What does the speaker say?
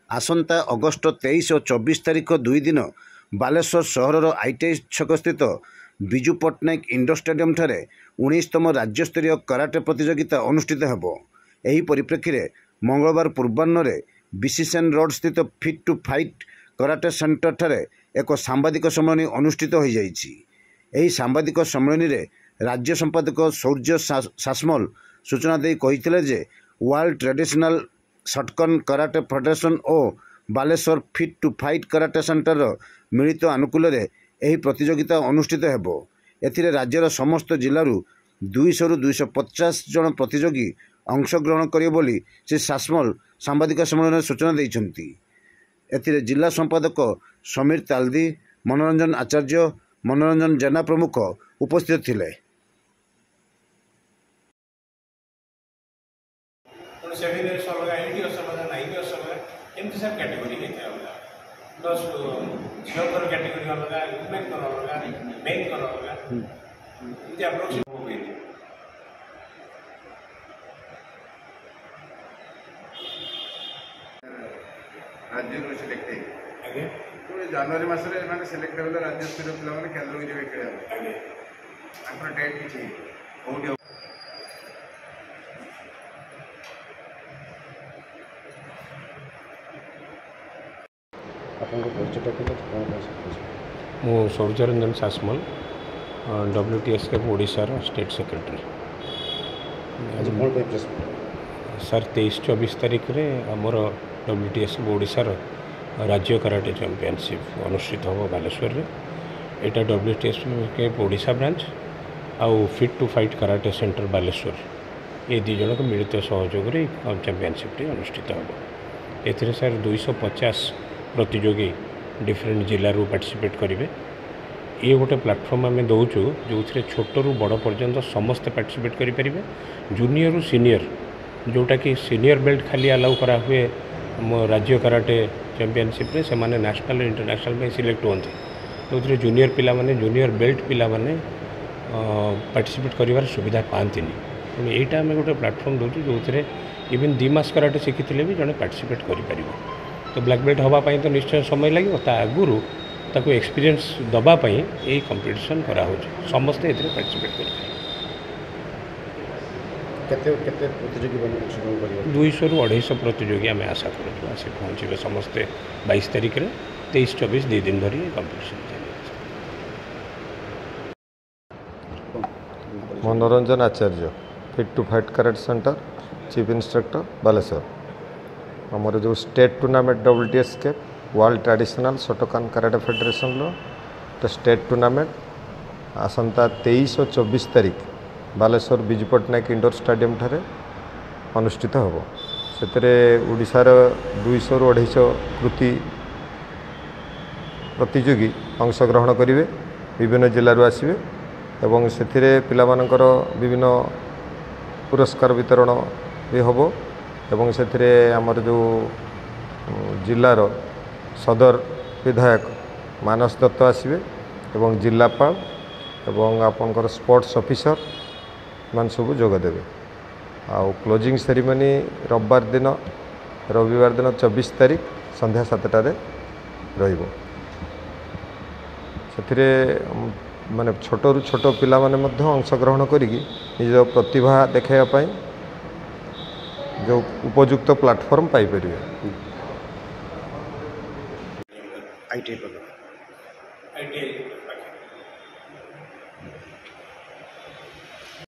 आसंता August 23 और 24 तारीख 2 दिन बालेश्वर सहर आईटीआई छक स्थित विजु पट्टनायक इंडोर स्टेडियम ठारे 19तम राज्यस्तरीय कराटे प्रतियोगिता अनुष्ठित हेबो। एही परिप्रेक्षी में मंगलवार पूर्वाह्न बीसीसीएन रोड स्थित fit to fight karate centre ठारे एक सांबादिक सम्मेलन अनुष्ठित हो जाइछि। एही सांबादिक सम्मेलन में राज्य संपादक शौर्य सासमल सूचना दे कहिथिले जे world traditional shotokan karate federation और Baleswar fit to fight karate centre मिलित आनुकूल एही प्रतियोगिता अनुष्ठित हेबो। एथिरे राज्यर समस्त जिल्लारू 200 रु 250 जन प्रतियोगी अंशग्रहण करिवे बोली श्री सासमल सांबादिक सम्मेलन में सूचना दैछन्ति। एथिरे जिला संपादक समीर तालदी, मनोरंजन आचार्य, मनोरंजन जेना प्रमुख उपस्थित थिले। सब कैटेगरी प्लस झील कैटेगरी अलग वुमेन अलग मेन अलग अप्रोच राज्य सिलेक्ट जनवरी मसरे सिलेक्ट होगा राज्य स्तर पे केन्द्र को खेल डेट किसी मु शौर्यरंजन सासमल WTS ओडिशार स्टेट सेक्रेटरी। सर 23-24 तारीख में आमर WTS ओडिशार राज्य कराटे चैंपियनशिप अनुष्ठित हो बालेश्वर रे। एटा WTS ओडिशा ब्रांच आउ fit to fight karate centre Baleswar ये दी जन मिलित सहयोग चैंपियनशिप अनुष्ठित हो। एथिरे सर 250 प्रतियोगी डिफरेंट जिलू पार्टिसिपेट करेंगे। ये गोटे प्लेटफॉर्म आम दौचु जो छोट रु बड़ पर्यंत समस्ते पार्टिसिपेट करेंगे। जूनियर रु सीनियर जोटा कि सीनियर बेल्ट खाली अलाउ करा हुए राज्य कराटे चैंपियनशिप रे से माने नेशनल इंटरनेशनल में सिलेक्ट होती जो जूनियर पिला माने जूनियर बेल्ट पिला माने पार्टिसिपेट करिवार सुविधा पाती। तेणु यहाँ आम गोटे प्लेटफॉर्म दौचु जो इवन 2 मास कराटे शिखी भी जड़े पार्टिसिपेट करें। तो ब्लैक बेल्ट होगापाई तो निश्चय समय लगे आगुरी ताको एक्सपीरियंस दवापाई यही कंपटीशन करा समस्ते ये पार्टिसिपेट करें। 200 रु 250 प्रतियोगी आम आशा करूँ आसी पहुँचे समस्ते 22 तारीख में 23-24 2 दिन धरी competition. Manoranjan Acharya fit to fight karate centre chief instructor Baleswar. आमर जो स्टेट टूर्नामेंट WTS के world traditional Shotokan karate federation तो स्टेट टूर्नामेंट आसंता 23 और 24 तारीख बालेश्वर विजु पट्टनायक इंडोर स्टेडियम ठारे अनुष्ठित हो। से ओडिशार 200 रु 250 कृति प्रतियोगी अंशग्रहण करेंगे। विभिन्न जिलूर आसवे और से पिलामानकर विभिन्न पुरस्कार वितरण भी होबो। एवं से आमर जो जिलार सदर विधायक मानस दत्त आसवे एवं जिलापाल एवं आपनकर स्पोर्ट्स ऑफिसर मान सब जोगदेवे। आउ क्लोजिंग सेरेमनी रविवार दिन 24 तारीख संध्या 7टार रहिबो। से माने छोट रु छोट पिला माने मध्य अंशग्रहण करी निज प्रतिभा देखाइबा जो उपयुक्त प्लेटफॉर्म पाई परिवे। ITI